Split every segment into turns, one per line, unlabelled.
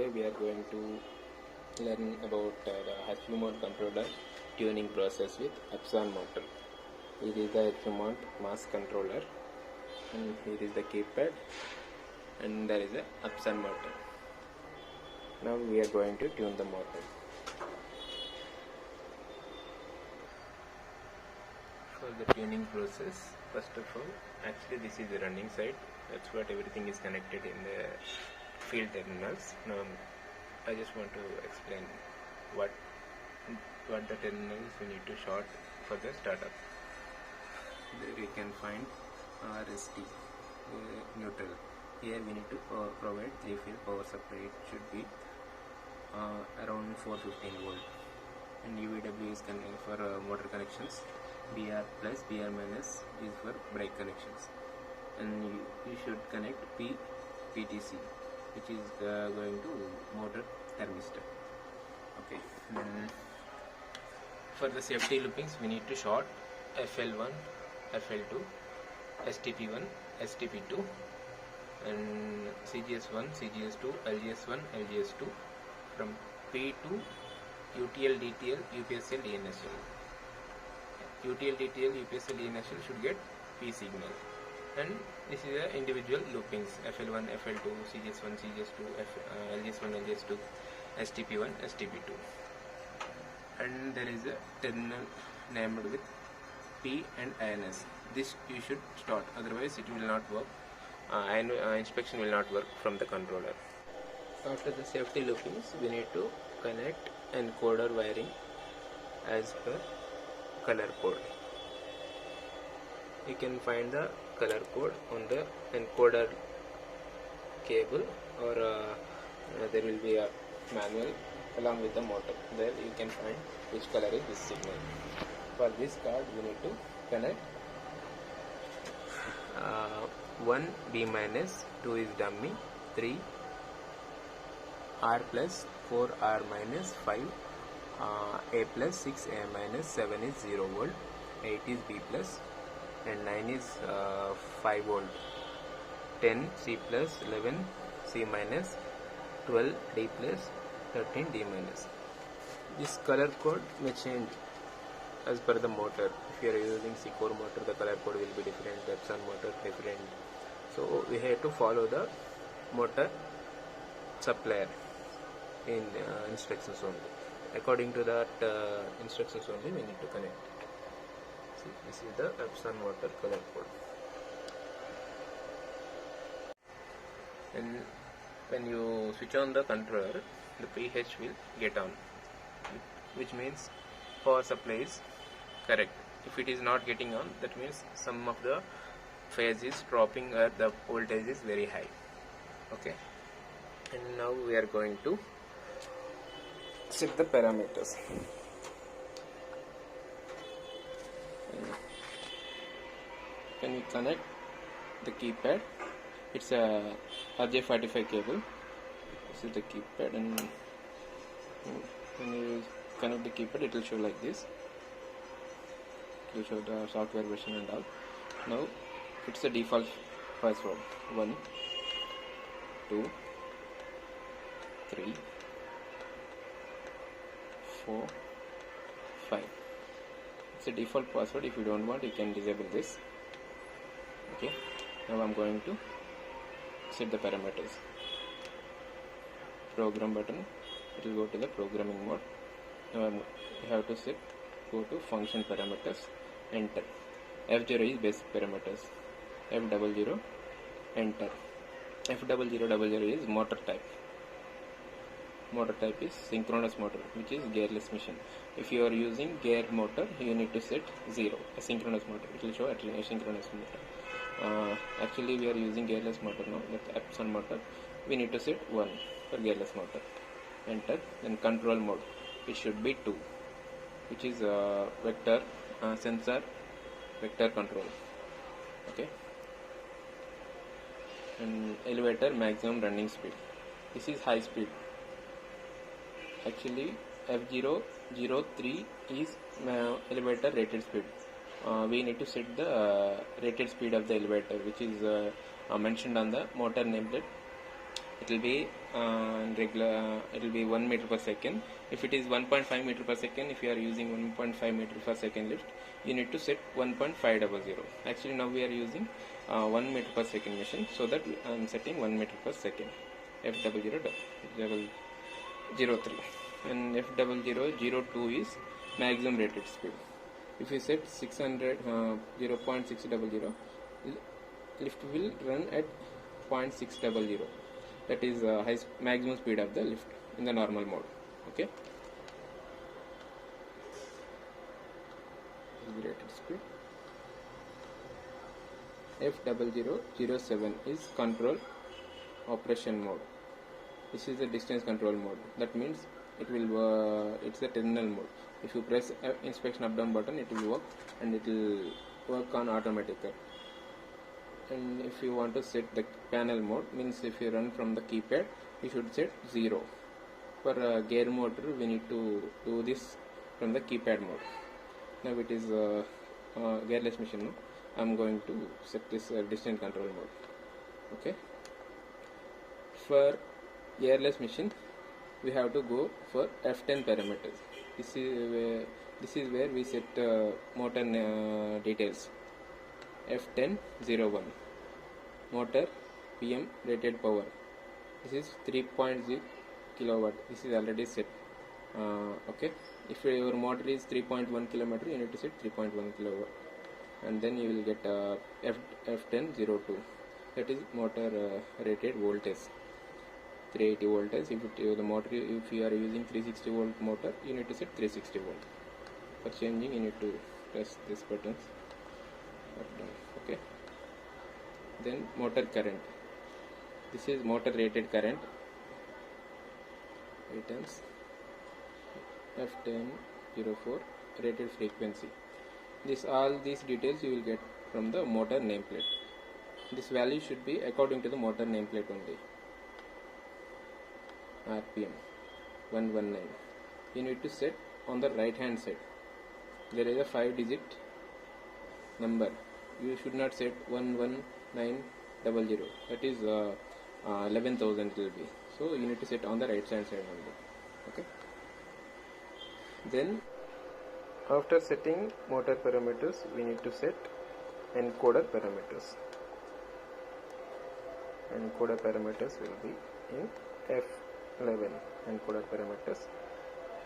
today we are going to learn about the Hpmont controller tuning process with Hpmont motor. It is the Hpmont mass controller, and here is the keypad, and there is a Hpmont motor. Now we are going to tune the motor. For the tuning process, first of all, actually this is the running side. That's what everything is connected in the field terminals. Now I just want to explain what the terminals we need to short for the startup. There you can find RST, neutral. Here we need to provide 3-phase power supply. It should be around 415 volt. And UVW is for motor connections. BR plus, BR minus is for brake connections. And you should connect PTC, which is going to motor thermistor. Okay. For the safety loopings, we need to short FL1, FL2, STP1, STP2, and CGS1, CGS2, LGS1, LGS2 from P to UTL, DTL, UPSL, DNSL. UTL, DTL, UPSL, DNSL should get P signal. And this is the individual loopings: FL1, FL2, CGS1, CGS2, LGS1, LGS2, STP1, STP2. And there is a terminal named with P and INS. This you should start, otherwise it will not work. Inspection will not work from the controller. After the safety loopings, we need to connect encoder wiring as per color code. You can find the color code on the encoder cable, or there will be a manual along with the motor. There you can find which color is this signal. For this card we need to connect 1 B minus, 2 is dummy, 3 R plus, 4 R minus, 5 A plus, 6 A minus, 7 is 0 volt, 8 is B plus, and 9 is 5 volt, 10 C plus, 11 C minus, 12 D plus, 13 D minus. This color code may change as per the motor. If you are using C4 motor, the color code will be different, the Epson motor different. So we have to follow the motor supplier in instructions only. According to that instructions only we need to connect. See, this is the Epson motor color code. And when you switch on the controller, the pH will get on, which means power supply is correct. If it is not getting on, that means some of the phase is dropping or the voltage is very high. Okay. And now we are going to set the parameters. When we connect the keypad, it's a RJ45 cable. This is the keypad, and when you connect the keypad, it will show like this. It will show the software version and all. Now it's the default password: 1, 2, 3, 4, 5. It's a default password. If you don't want, you can disable this. Okay. Now I'm going to set the parameters. Program button. It will go to the programming mode. Now you have to go to function parameters. Enter. F0 is basic parameters. F00, enter. F0000 is motor type. Motor type is synchronous motor, which is gearless machine. If you are using gear motor, you need to set 0, a synchronous motor. It will show a synchronous motor. Actually we are using gearless motor now, that's Epson motor. We need to set 1 for gearless motor. Enter. Then control mode, it should be 2, which is vector sensor vector control. Okay. And elevator maximum running speed, this is high speed. Actually F003 is elevator rated speed. We need to set the rated speed of the elevator, which is mentioned on the motor nameplate it will be it will be 1 meter per second. If it is 1.5 meter per second, if you are using 1.5 meter per second lift, you need to set 1.500. Actually now we are using 1 meter per second machine, so that I am setting 1 meter per second. F0003 and F0002 is maximum rated speed. If you set 0.600, lift will run at 0.600. That is maximum speed of the lift in the normal mode. Okay. This is rated speed. F0007 is control operation mode. This is the distance control mode. That means it will it's the terminal mode. If you press inspection up down button, it will work, and it will work on automatically. And if you want to set the panel mode, means if you run from the keypad, you should set 0. For gear motor, we need to do this from the keypad mode. Now it is gearless machine. No? I am going to set this distance control mode. Okay. For gearless machine, we have to go for F10 parameters. This is where we set motor details. F1001 motor PM rated power. This is 3.0 kilowatt. This is already set. Okay. If your motor is 3.1 kilometer, you need to set 3.1 kilowatt, and then you will get F1002. That is motor rated voltage. 380 voltage. If the motor, if you are using 360 volt motor, you need to set 360 volt. For changing, you need to press this buttons. Okay. Then motor current. This is motor rated current. Items F1004 rated frequency. All these details you will get from the motor nameplate. This value should be according to the motor nameplate only. RPM 119. You need to set on the right hand side. There is a 5-digit number. You should not set 11900. That is 11,000 will be. So you need to set on the right hand side only. Okay. Then after setting motor parameters, we need to set encoder parameters. Encoder parameters will be in F11. Encoder parameters.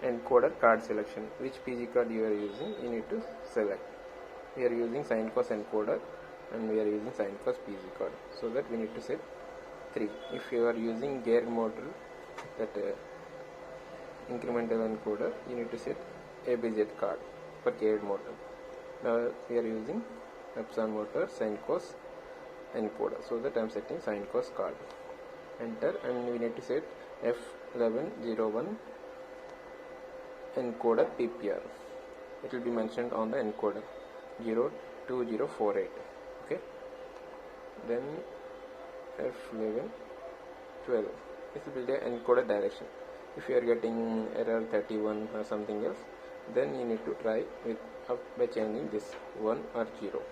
Encoder card selection. Which PG card you are using, you need to select. We are using sine cos encoder, and we are using sine cos PG card. So that we need to set 3. If you are using gear motor, that incremental encoder, you need to set ABZ card for geared motor. Now we are using Epson motor sine cos encoder, so that I am setting sine cos card. Enter, and we need to set F1101 encoder PPR. It will be mentioned on the encoder 02048. Okay. Then F1112. This will be the encoder direction. If you are getting error 31 or something else, then you need to try with by changing this 1 or 0.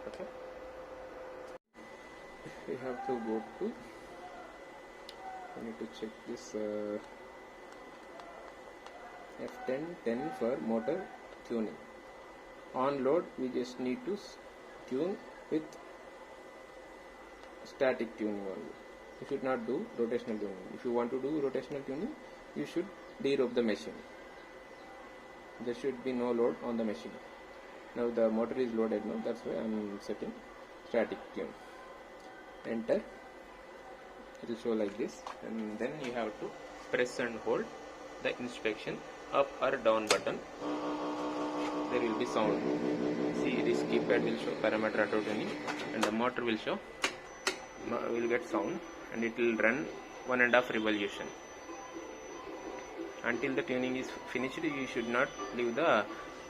Okay. We have to go to. We need to check this F1010 for motor tuning. On load, we just need to tune with static tuning only. You should not do rotational tuning. If you want to do rotational tuning, you should derope the machine. There should be no load on the machine. Now the motor is loaded now, that's why I am setting static tune. Enter. It will show like this, and then you have to press and hold the inspection up or down button. There will be sound. See, this keypad will show parameter auto tuning, and the motor will show, will get sound, and it will run 1.5 revolution. Until the tuning is finished, you should not leave the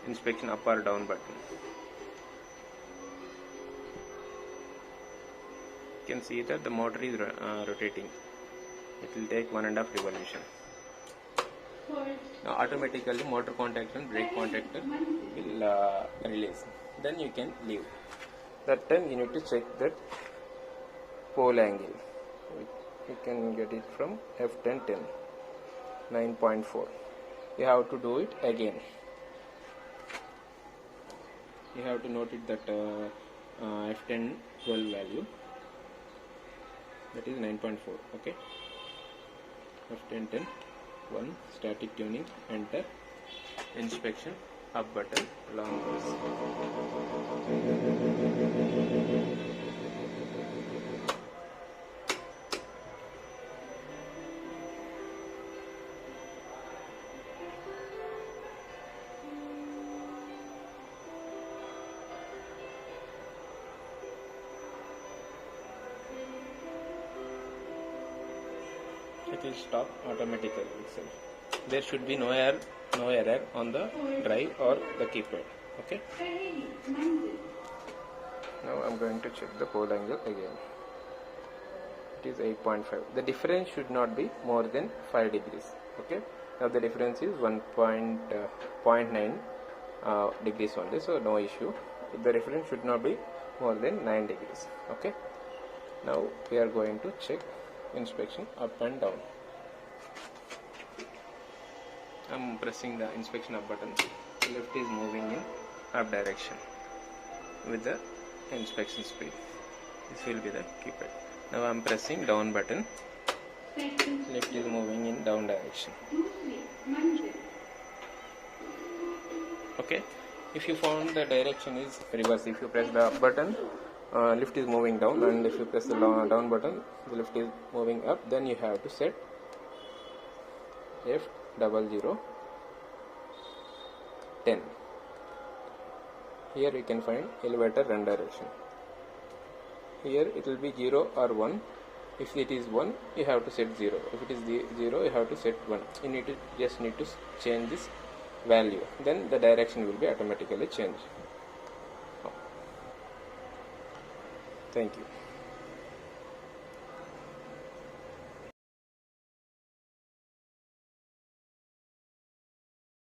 inspection up or down button. You can see that the motor is rotating. It will take 1.5 revolution. Now automatically motor contactor and brake contactor will release. Then you can leave. That time you need to check that pole angle. you can get it from F1010 9.4. you have to do it again. You have to note it that F10 12 value, that is 9.4. okay, F1010 1 static tuning, enter, inspection, up button, long press. It will stop automatically itself. There should be no error on the drive or the keypad. Okay. Now I'm going to check the pole angle again. It is 8.5. The difference should not be more than 5 degrees. Okay. Now the difference is 1.9 degrees only, so no issue. The difference should not be more than 9 degrees. Okay. Now we are going to check inspection up and down. I am pressing the inspection up button. The left is moving in up direction with the inspection speed. This will be the keypad. Now I am pressing down button. Left is moving in down direction. Okay. If you found the direction is reverse, if you press the up button, left is moving down, and if you press the down button, the left is moving up, then you have to set F0010. Here you can find elevator run direction. Here it will be 0 or 1. If it is 1, you have to set 0. If it is 0, you have to set 1. You just need to change this value, then the direction will be automatically changed. Thank you.